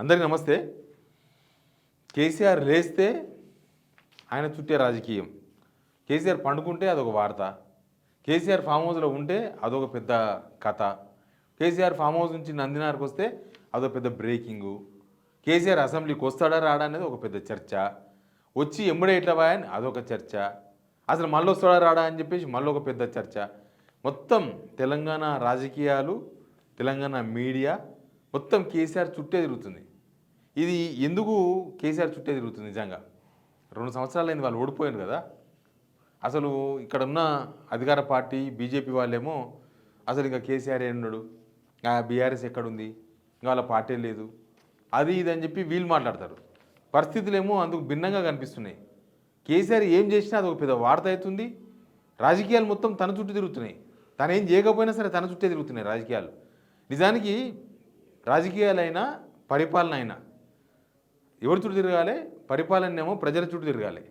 అందరికీ నమస్తే. కేసీఆర్ లేస్తే ఆయన చుట్టే రాజకీయం, కేసీఆర్ పండుకుంటే అదొక వార్త, కేసీఆర్ ఫామ్ హౌస్లో ఉంటే అదొక పెద్ద కథ, కేసీఆర్ ఫామ్ హౌస్ నుంచి నందినార్కి వస్తే అదొక పెద్ద బ్రేకింగు, కేసీఆర్ అసెంబ్లీకి వస్తాడా రాడా అనేది ఒక పెద్ద చర్చ, వచ్చి ఎంబడే ఎట్లా అని అదొక చర్చ, అసలు మళ్ళీ వస్తాడా రాడా అని చెప్పేసి మళ్ళీ ఒక పెద్ద చర్చ. మొత్తం తెలంగాణ రాజకీయాలు, తెలంగాణ మీడియా మొత్తం కేసీఆర్ చుట్టే తిరుగుతుంది. ఇది ఎందుకు కేసీఆర్ చుట్టే తిరుగుతుంది? నిజంగా 2 సంవత్సరాలైంది, వాళ్ళు ఓడిపోయారు కదా. అసలు ఇక్కడ ఉన్న అధికార పార్టీ బీజేపీ వాళ్ళేమో అసలు ఇంకా కేసీఆర్ ఉన్నాడు, బీఆర్ఎస్ ఎక్కడుంది, ఇంకా వాళ్ళ పార్టీ లేదు, అది ఇది అని చెప్పి వీళ్ళు మాట్లాడతారు. పరిస్థితులేమో అందుకు భిన్నంగా కనిపిస్తున్నాయి. కేసీఆర్ ఏం చేసినా అదొక పెద్ద వార్త అవుతుంది. రాజకీయాలు మొత్తం తన చుట్టూ తిరుగుతున్నాయి. తను ఏం చేయకపోయినా సరే తన చుట్టే తిరుగుతున్నాయి రాజకీయాలు. నిజానికి రాజకీయాలైనా పరిపాలన అయినా ఎవరి చుట్టూ తిరగాలి? పరిపాలన ఏమో ప్రజల చుట్టూ తిరగాలి,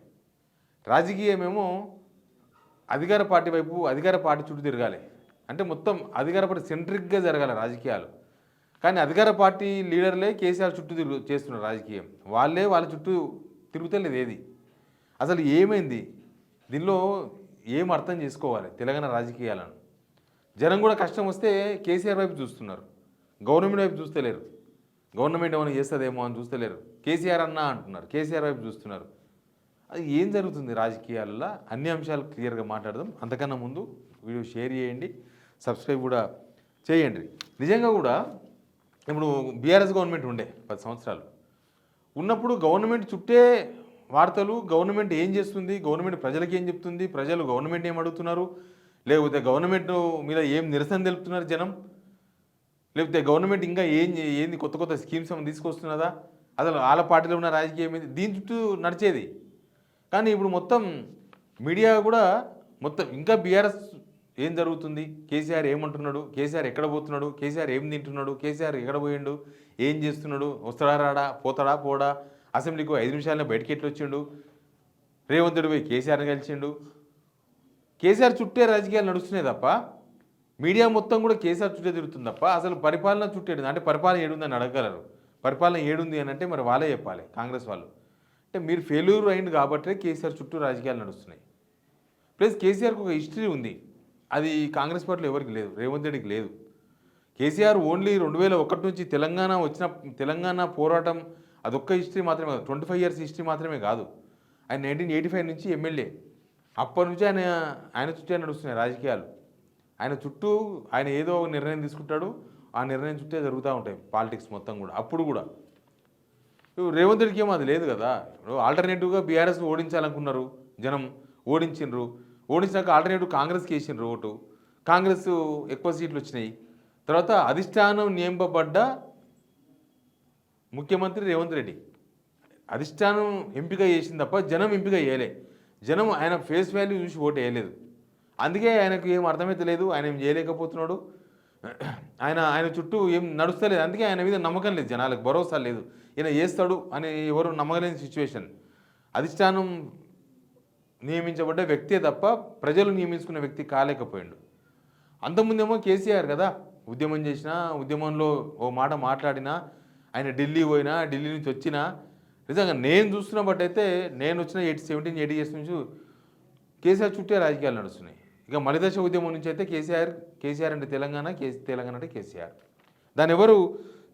రాజకీయమేమో అధికార పార్టీ వైపు, అధికార పార్టీ చుట్టూ తిరగాలి. అంటే మొత్తం అధికార పార్టీ సెంట్రిక్గా జరగాలి రాజకీయాలు. కానీ అధికార పార్టీ లీడర్లే కేసీఆర్ చుట్టూ చేస్తున్నారు రాజకీయం. వాళ్ళ చుట్టూ తిరుగుతలేదు ఏది. అసలు ఏమైంది దీనిలో? ఏం అర్థం చేసుకోవాలి తెలంగాణ రాజకీయాలను? జనం కూడా కష్టం వస్తే కేసీఆర్ వైపు చూస్తున్నారు, గవర్నమెంట్ వైపు చూస్తలేరు. గవర్నమెంట్ ఏమైనా చేస్తుందేమో అని చూస్తలేరు. కేసీఆర్ అన్నా అంటున్నారు, కేసీఆర్ వైపు చూస్తున్నారు. అది ఏం జరుగుతుంది రాజకీయాలలో? అన్ని అంశాలు క్లియర్గా మాట్లాడదాం. అంతకన్నా ముందు వీడియో షేర్ చేయండి, సబ్స్క్రైబ్ కూడా చేయండి. నిజంగా కూడా ఇప్పుడు బీఆర్ఎస్ గవర్నమెంట్ ఉండే 10 సంవత్సరాలు ఉన్నప్పుడు గవర్నమెంట్ చుట్టే వార్తలు, గవర్నమెంట్ ఏం చేస్తుంది, గవర్నమెంట్ ప్రజలకి ఏం చెప్తుంది, ప్రజలు గవర్నమెంట్ ఏం అడుగుతున్నారు, లేకపోతే గవర్నమెంట్ మీద ఏం నిరసన తెలుపుతున్నారు జనం, లేకపోతే గవర్నమెంట్ ఇంకా ఏంది కొత్త కొత్త స్కీమ్స్ ఏమైనా తీసుకొస్తున్నదా, అసలు వాళ్ళ పార్టీలో ఉన్న రాజకీయం ఏంది, దీని చుట్టూ నడిచేది. కానీ ఇప్పుడు మొత్తం మీడియా కూడా మొత్తం ఇంకా బీఆర్ఎస్ ఏం జరుగుతుంది, కేసీఆర్ ఏమంటున్నాడు, కేసీఆర్ ఎక్కడ పోతున్నాడు, కేసీఆర్ ఏం తింటున్నాడు, కేసీఆర్ ఎక్కడ పోయిండు, ఏం చేస్తున్నాడు, వస్తాడా రాడా, పోతాడా పోడా, అసెంబ్లీకి 5 నిమిషాలనే బయటికి ఎట్లా వచ్చిండు, రేవంత్ రెడ్డి పోయి కేసీఆర్ని కలిసిండు. కేసీఆర్ చుట్టే రాజకీయాలు నడుస్తున్నాయి తప్ప మీడియా మొత్తం కూడా కేసీఆర్ చుట్టే తిరుగుతుంది తప్ప అసలు పరిపాలన చుట్టేది అంటే పరిపాలన ఏడుందని అడగగలరు. పరిపాలన ఏడుంది అని అంటే మరి వాళ్ళే చెప్పాలి, కాంగ్రెస్ వాళ్ళు. అంటే మీరు ఫెయిల్యూర్ అయింది కాబట్టే కేసీఆర్ చుట్టూ రాజకీయాలు నడుస్తున్నాయి. ప్లస్ కేసీఆర్కి ఒక హిస్టరీ ఉంది, అది కాంగ్రెస్ పార్టీలో ఎవరికి లేదు, రేవంత్ రెడ్డికి లేదు. కేసీఆర్ ఓన్లీ 2001 నుంచి తెలంగాణ పోరాటం అదొక్క హిస్టరీ మాత్రమే కాదు, 25 years హిస్టరీ మాత్రమే కాదు. ఆయన 1985 నుంచి ఎమ్మెల్యే. అప్పటి నుంచి ఆయన చుట్టే నడుస్తున్నాయి రాజకీయాలు. ఆయన చుట్టూ ఆయన ఏదో ఒక నిర్ణయం తీసుకుంటాడు, ఆ నిర్ణయం చుట్టే జరుగుతూ ఉంటాయి పాలిటిక్స్ మొత్తం కూడా. అప్పుడు కూడా రేవంత్ రెడ్డికి ఏమో అది లేదు కదా. ఇప్పుడు ఆల్టర్నేటివ్గా బీఆర్ఎస్ ఓడించాలనుకున్నారు జనం, ఓడించిండ్రు. ఓడించినాక ఆల్టర్నేటివ్ కాంగ్రెస్కి వేసిండ్రు ఓటు, కాంగ్రెస్ ఎక్కువ సీట్లు వచ్చినాయి. తర్వాత అధిష్టానం నియమింపబడ్డ ముఖ్యమంత్రి రేవంత్ రెడ్డి, అధిష్టానం ఎంపిక చేసింది తప్ప జనం ఎంపిక చేయలే. జనం ఆయన ఫేస్ వాల్యూ చూసి ఓటు వేయలేదు. అందుకే ఆయనకు ఏం అర్థమైతే లేదు, ఆయన ఏం చేయలేకపోతున్నాడు, ఆయన చుట్టూ ఏం నడుస్తలేదు. అందుకే ఆయన మీద నమ్మకం లేదు, జనాలకు భరోసా లేదు, ఈయన చేస్తాడు అని ఎవరు నమ్మకలేని సిచ్యువేషన్. అధిష్టానం నియమించబడ్డ వ్యక్తే తప్ప ప్రజలు నియమించుకున్న వ్యక్తి కాలేకపోయాడు. అంతకుముందేమో కేసీఆర్ కదా ఉద్యమం చేసినా, ఉద్యమంలో ఓ మాట మాట్లాడినా, ఆయన ఢిల్లీ పోయినా, ఢిల్లీ నుంచి వచ్చినా, నిజంగా నేను చూస్తున్న బట్టి అయితే నేను వచ్చిన 17, 18 years నుంచి కేసీఆర్ చుట్టే రాజకీయాలు నడుస్తున్నాయి. ఇక మలిదశ ఉద్యమం నుంచి అయితే కేసీఆర్ అంటే తెలంగాణ అంటే కేసీఆర్. దాన్ని ఎవరు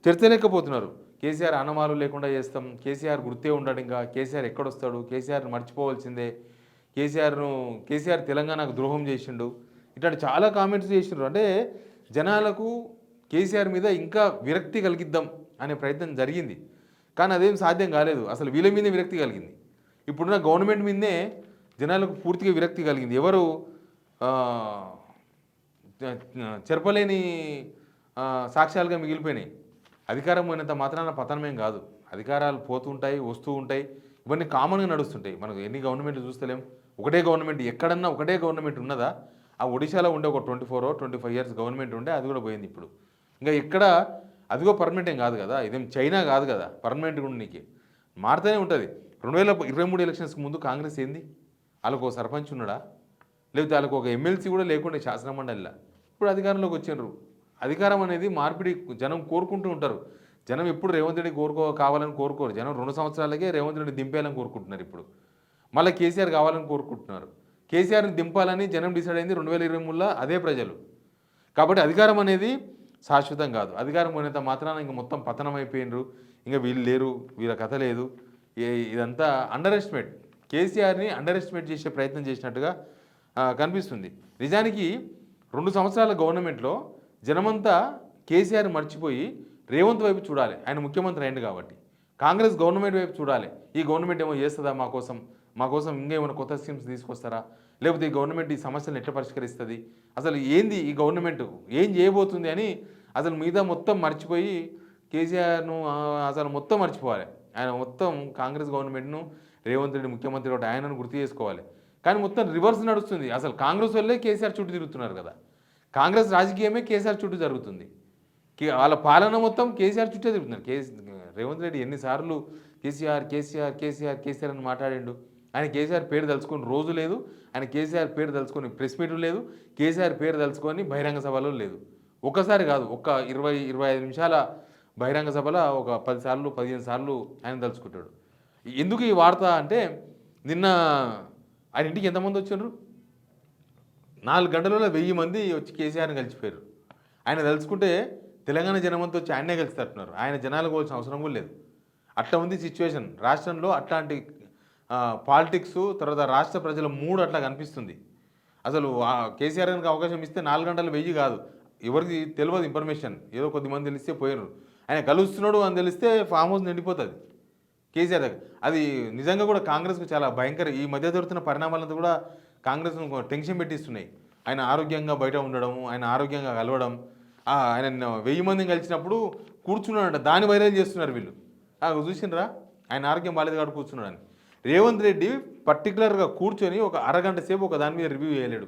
చర్చలేకపోతున్నారు. కేసీఆర్ అనమాలు లేకుండా చేస్తాం, కేసీఆర్ గుర్తే ఉండడు, ఇంకా కేసీఆర్ ఎక్కడొస్తాడు, కేసీఆర్ మర్చిపోవాల్సిందే, కేసీఆర్ తెలంగాణకు ద్రోహం చేసిండు, ఇట్లాంటి చాలా కామెంట్స్ చేసిండ్రు. అంటే జనాలకు కేసీఆర్ మీద ఇంకా విరక్తి కలిగిద్దాం అనే ప్రయత్నం జరిగింది. కానీ అదేం సాధ్యం కాలేదు. అసలు వీళ్ళ మీదే విరక్తి కలిగింది. ఇప్పుడున్న గవర్నమెంట్ మీదనే జనాలకు పూర్తిగా విరక్తి కలిగింది. ఎవరు చెరపలేని సాక్ష్యాలుగా మిగిలిపోయినాయి. అధికారం పోయినంత మాత్రాన పతనమేం కాదు, అధికారాలు పోతుంటాయి, వస్తూ ఉంటాయి, ఇవన్నీ కామన్గా నడుస్తుంటాయి. మనకు ఎన్ని గవర్నమెంట్లు చూస్తలేం, ఒకటే గవర్నమెంట్, ఎక్కడన్నా ఒకటే గవర్నమెంట్ ఉన్నదా? ఆ ఒడిశాలో ఉండే ఒక 24 or 25 years గవర్నమెంట్ ఉండే, అది కూడా పోయింది ఇప్పుడు. ఇంకా ఎక్కడ అదిగో పర్మనెంట్ ఏం కాదు కదా, ఇదేం చైనా కాదు కదా పర్మనెంట్గా ఉండి నీకు మారుతూనే ఉంటుంది. 2023 ఎలక్షన్స్కి ముందు కాంగ్రెస్ ఏంది, వాళ్ళకు ఒక సర్పంచ్ ఉన్నాడా, లేకపోతే వాళ్ళకు ఒక ఎమ్మెల్సీ కూడా లేకుండా శాసనమండలిలో ఇప్పుడు అధికారంలోకి వచ్చిండ్రు. అధికారం అనేది మార్పిడి జనం కోరుకుంటూ ఉంటారు. జనం ఎప్పుడు రేవంత్ రెడ్డి కావాలని కోరుకోరు. జనం 2 సంవత్సరాలకే రేవంత్ రెడ్డి దింపేయాలని కోరుకుంటున్నారు ఇప్పుడు. మళ్ళీ కేసీఆర్ కావాలని కోరుకుంటున్నారు. కేసీఆర్ని దింపాలని జనం డిసైడ్ అయింది 2023లో అదే ప్రజలు. కాబట్టి అధికారం అనేది శాశ్వతం కాదు. అధికారం పోయినంత మాత్రాన ఇంక మొత్తం పతనం అయిపోయినరు, ఇంకా వీళ్ళు లేరు, వీళ్ళ కథ లేదు. ఇదంతా అండర్ ఎస్టిమేట్, కేసీఆర్ని అండర్ ఎస్టిమేట్ చేసే ప్రయత్నం చేసినట్టుగా కనిపిస్తుంది. నిజానికి 2 సంవత్సరాల గవర్నమెంట్లో జనమంతా కేసీఆర్ మర్చిపోయి రేవంత్ వైపు చూడాలి. ఆయన ముఖ్యమంత్రి అయింది కాబట్టి. కాంగ్రెస్ గవర్నమెంట్ వైపు చూడాలి. ఈ గవర్నమెంట్ ఏమో చేస్తుందా మా కోసం ఇంకేమైనా కొత్త స్కీమ్స్ తీసుకొస్తారా, లేకపోతే ఈ గవర్నమెంట్ ఈ సమస్యలను ఎట్లా పరిష్కరిస్తుంది, అసలు ఏంది ఈ గవర్నమెంట్ ఏం చేయబోతుంది అని అసలు మీద మొత్తం మర్చిపోయి కేసీఆర్ను అసలు మొత్తం మర్చిపోవాలి. ఆయన మొత్తం కాంగ్రెస్ గవర్నమెంట్ను రేవంత్ రెడ్డి ముఖ్యమంత్రి ఒకటి ఆయనను గుర్తు చేసుకోవాలి. కానీ మొత్తం రివర్స్ నడుస్తుంది. అసలు కాంగ్రెస్ వాళ్ళే కేసీఆర్ చుట్టూ తిరుగుతున్నారు కదా. కాంగ్రెస్ రాజకీయమే కేసీఆర్ చుట్టూ జరుగుతుంది. వాళ్ళ పాలన మొత్తం కేసీఆర్ చుట్టే తిరుగుతున్నారు. రేవంత్ రెడ్డి ఎన్నిసార్లు కేసీఆర్ కేసీఆర్ కేసీఆర్ కేసీఆర్ అని మాట్లాడిండు. ఆయన కేసీఆర్ పేరు తలుచుకొని రోజు లేదు, ఆయన కేసీఆర్ పేరు తలుచుకొని ప్రెస్ మీట్లు లేదు, కేసీఆర్ పేరు తలుచుకొని బహిరంగ సభలో లేదు. ఒక్కసారి కాదు, ఒక్క 20-25 నిమిషాల బహిరంగ సభలో ఒక 10 సార్లు 15 సార్లు ఆయన తలుచుకుంటాడు. ఎందుకు ఈ వార్త అంటే, నిన్న ఆయన ఇంటికి ఎంతమంది వచ్చారు? 4 గంటలలో 1000 మంది వచ్చి కేసీఆర్ని కలిసిపోయారు. ఆయన తలుచుకుంటే తెలంగాణ జనమంతా వచ్చి ఆయనే కలిసి తట్టున్నారు. ఆయన జనాలకు పోవాల్సిన అవసరం కూడా లేదు. అట్లా ఉంది సిచ్యువేషన్ రాష్ట్రంలో. అట్లాంటి పాలిటిక్స్, తర్వాత రాష్ట్ర ప్రజల మూడు అట్లా కనిపిస్తుంది. అసలు కేసీఆర్ గారికి అవకాశం ఇస్తే 4 గంటలు 1000 కాదు, ఎవరికి తెలియదు ఇన్ఫర్మేషన్, ఏదో కొద్దిమంది తెలిస్తే పోయారు. ఆయన కలుస్తున్నాడు అని తెలిస్తే ఫామ్ హౌస్ నిండిపోతుంది కేసీఆర్ దగ్గర. అది నిజంగా కూడా కాంగ్రెస్కు చాలా భయంకర. ఈ మధ్య జరుగుతున్న పరిణామాలంతా కూడా కాంగ్రెస్ను టెన్షన్ పెట్టిస్తున్నాయి. ఆయన ఆరోగ్యంగా బయట ఉండడం, ఆయన ఆరోగ్యంగా కలవడం, ఆయన 1000 మందిని కలిసినప్పుడు కూర్చున్నాడంట, దాన్ని వైరల్ చేస్తున్నారు వీళ్ళు. చూసినరా ఆయన ఆరోగ్యం బాలేదు కాబట్టి కూర్చున్నాడని. రేవంత్ రెడ్డి పర్టికులర్గా కూర్చొని ఒక అరగంట సేపు ఒక దాని మీద రివ్యూ చేయలేడు,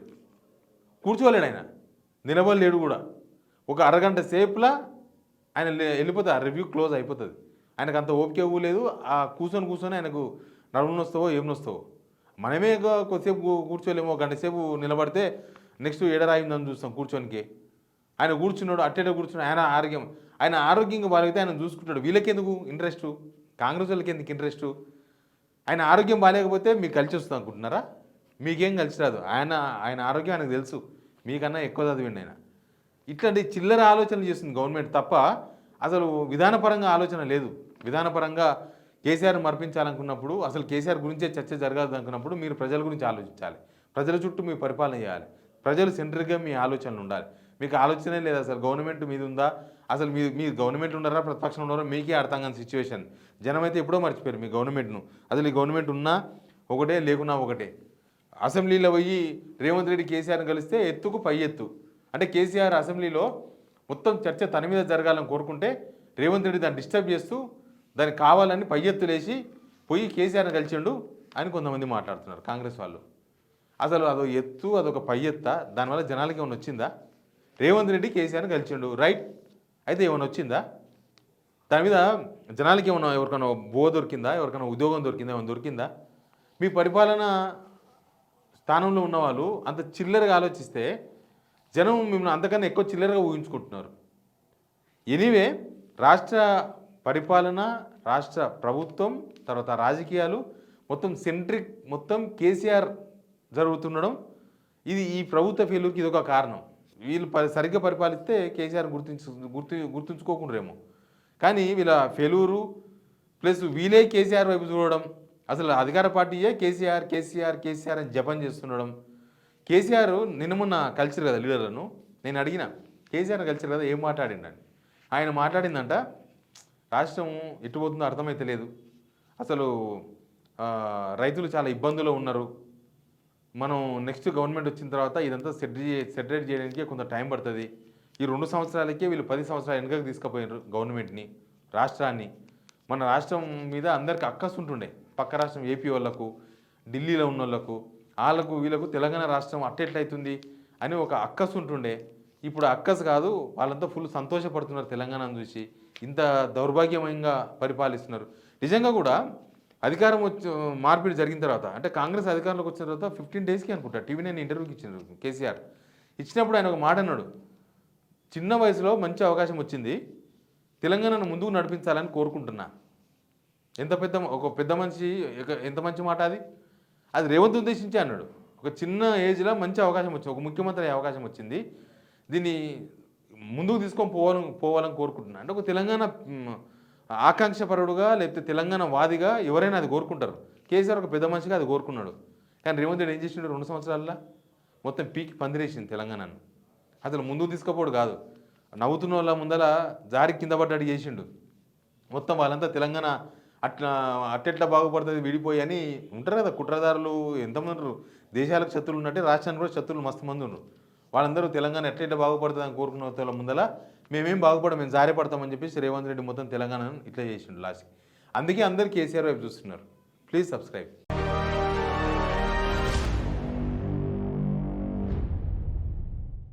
కూర్చోలేడు, ఆయన నిలబడలేడు కూడా. ఒక అరగంట సేపులా ఆయన వెళ్ళిపోతే ఆ రివ్యూ క్లోజ్ అయిపోతుంది. ఆయనకు అంత ఓపిక లేదు. ఆ కూర్చొని ఆయనకు నడుము నొస్తావో ఏం నొస్తావో. మనమే కొద్దిసేపు కూర్చోలేమో, గంట సేపు నిలబడితే నెక్స్ట్ ఏడరాయిందని చూస్తాం కూర్చోనికి. ఆయన కూర్చున్నాడు, అట్టేట కూర్చున్నాడు. ఆయన ఆరోగ్యంగా బాగాలేకపోతే ఆయన చూసుకుంటాడు. వీళ్ళకెందుకు ఇంట్రెస్ట్? కాంగ్రెస్ వాళ్ళకి ఎందుకు ఇంట్రెస్ట్? ఆయన ఆరోగ్యం బాగాలేకపోతే మీకు కలిసి వస్తుంది అనుకుంటున్నారా? మీకేం కలిసి రాదు. ఆయన ఆరోగ్యం ఆయనకు తెలుసు, మీకన్నా ఎక్కువ చదివిండి ఆయన. ఇట్లాంటి చిల్లర ఆలోచనలు చేస్తుంది గవర్నమెంట్ తప్ప అసలు విధానపరంగా ఆలోచన లేదు. విధానపరంగా కేసీఆర్ మర్పించాలనుకున్నప్పుడు, అసలు కేసీఆర్ గురించే చర్చ జరగదు అనుకున్నప్పుడు మీరు ప్రజల గురించి ఆలోచించాలి. ప్రజల చుట్టూ మీ పరిపాలన చేయాలి. ప్రజలు సెంటర్గా మీ ఆలోచనలు ఉండాలి. మీకు ఆలోచనే లేదు. అసలు గవర్నమెంట్ మీద ఉందా? అసలు మీరు గవర్నమెంట్ ఉన్నారా, ప్రతిపక్షం ఉన్నారా, మీకే అర్థం కాని సిచ్యువేషన్. జనం అయితే ఎప్పుడో మర్చిపోయారు మీ గవర్నమెంట్ను. అసలు ఈ గవర్నమెంట్ ఉన్నా ఒకటే, లేకున్నా ఒకటే. అసెంబ్లీలో పోయి రేవంత్ రెడ్డి కేసీఆర్ని కలిస్తే ఎత్తుకు పై ఎత్తు. అంటే కేసీఆర్ అసెంబ్లీలో మొత్తం చర్చ తన మీద జరగాలని కోరుకుంటే రేవంత్ రెడ్డి దాన్ని డిస్టర్బ్ చేస్తూ దానికి కావాలని పై ఎత్తులేసి పోయి కేసీఆర్ని కలిసిండు అని కొంతమంది మాట్లాడుతున్నారు కాంగ్రెస్ వాళ్ళు. అసలు అదో ఎత్తు, అదొక పై ఎత్త? దానివల్ల జనాలకి ఏమైనా వచ్చిందా? రేవంత్ రెడ్డి కేసీఆర్ని కలిసిండు, రైట్, అయితే ఏమైనా వచ్చిందా? దాని మీద జనాలకి ఏమన్నా, ఎవరికైనా దొరికిందా, ఎవరికైనా ఉద్యోగం దొరికిందా, ఏమైనా దొరికిందా? మీ పరిపాలన స్థానంలో ఉన్నవాళ్ళు అంత చిల్లరగా ఆలోచిస్తే జనం మిమ్మల్ని అంతకన్నా ఎక్కువ చిల్లరగా ఊహించుకుంటున్నారు. ఎనీవే, రాష్ట్ర పరిపాలన, రాష్ట్ర ప్రభుత్వం, తర్వాత రాజకీయాలు మొత్తం సెంట్రిక్, మొత్తం కేసీఆర్ జరుగుతుండడం, ఇది ఈ ప్రభుత్వ ఫెయిల్యూర్కి ఇది ఒక కారణం. వీళ్ళు సరిగ్గా పరిపాలిస్తే కేసీఆర్ గుర్తుంచుకోకుండారేమో, కానీ వీళ్ళ ఫెయిల్యూరు ప్లస్ వీళ్ళే కేసీఆర్ వైపు చూడడం, అసలు అధికార పార్టీయే కేసీఆర్ కేసీఆర్ కేసీఆర్ అని జపం చేస్తుండడం. కేసీఆర్ నిన్న మొన్న కలిసిరు కదా లీడర్లను. నేను అడిగిన, కేసీఆర్ కలిసిరు కదా, ఏం మాట్లాడిండని. ఆయన మాట్లాడిందంట, రాష్ట్రం ఎట్టుపోతుందో అర్థమైతే లేదు, అసలు రైతులు చాలా ఇబ్బందుల్లో ఉన్నారు, మనం నెక్స్ట్ గవర్నమెంట్ వచ్చిన తర్వాత ఇదంతా సెటరేట్ చేయడానికి కొంత టైం పడుతుంది, ఈ 2 సంవత్సరాలకే వీళ్ళు 10 సంవత్సరాలు వెనుకకు తీసుకుపోయినారు గవర్నమెంట్ని, రాష్ట్రాన్ని. మన రాష్ట్రం మీద అందరికి అక్కసు ఉంటుండే, పక్క రాష్ట్రం ఏపీ వాళ్ళకు, ఢిల్లీలో ఉన్న వాళ్ళకు వీళ్ళకు తెలంగాణ రాష్ట్రం అట్టెట్లయితుంది అని ఒక అక్కసు ఉంటుండే. ఇప్పుడు అక్కసు కాదు, వాళ్ళంతా ఫుల్ సంతోషపడుతున్నారు తెలంగాణను చూసి, ఇంత దౌర్భాగ్యమయంగా పరిపాలిస్తున్నారు. నిజంగా కూడా అధికారం మార్పిడి జరిగిన తర్వాత, అంటే కాంగ్రెస్ అధికారంలోకి వచ్చిన తర్వాత 15 డేస్కి అనుకుంటా టీవీ9 ఇంటర్వ్యూకి ఇచ్చినారు కేసీఆర్. ఇచ్చినప్పుడు ఆయన ఒక మాట అన్నాడు, చిన్న వయసులో మంచి అవకాశం వచ్చింది, తెలంగాణను ముందుకు నడిపించాలని కోరుకుంటున్నా. ఒక పెద్ద మనిషి ఎంత మంచి మాట అది. అది రేవంత్ ఉద్దేశించి అన్నాడు. ఒక చిన్న ఏజ్లో మంచి అవకాశం వచ్చింది, ఒక ముఖ్యమంత్రి అయ్యే అవకాశం వచ్చింది. దీన్ని ముందుకు తీసుకొని పోవాలని కోరుకుంటున్నా. అంటే ఒక తెలంగాణ ఆకాంక్షపరుడుగా లేకపోతే తెలంగాణ వాదిగా ఎవరైనా అది కోరుకుంటారు. కేసీఆర్ ఒక పెద్ద మనిషిగా అది కోరుకున్నాడు. కానీ రేవంత్ రెడ్డి ఏం చేసిండు 2 సంవత్సరాల్లో? మొత్తం పీకి పందిరేసింది తెలంగాణను. అసలు ముందుకు తీసుకుపోడు కాదు, నవ్వుతున్న వాళ్ళ ముందర జారి కింద పడ్డాడు చేసిండు. మొత్తం వాళ్ళంతా తెలంగాణ అట్టెట్లా బాగుపడుతుంది విడిపోయి అని ఉంటారు కదా కుట్రదారులు. ఎంతమంది ఉన్నారు? దేశాలకు శత్రువులు ఉన్నట్టే రాష్ట్రానికి కూడా శత్రువులు మస్తు మంది ఉన్నారు. వాళ్ళందరూ తెలంగాణ ఎట్లా బాగుపడుతుంది అని కోరుకున్న వాళ్ళ ముందర మేమేం బాగుపడం, మేము జారి పడతామని చెప్పేసి రేవంత్ రెడ్డి మొత్తం తెలంగాణను ఇట్లా చేసిండు లాస్ట్కి. అందుకే అందరు కేసీఆర్ వైపు చూస్తున్నారు. Please subscribe.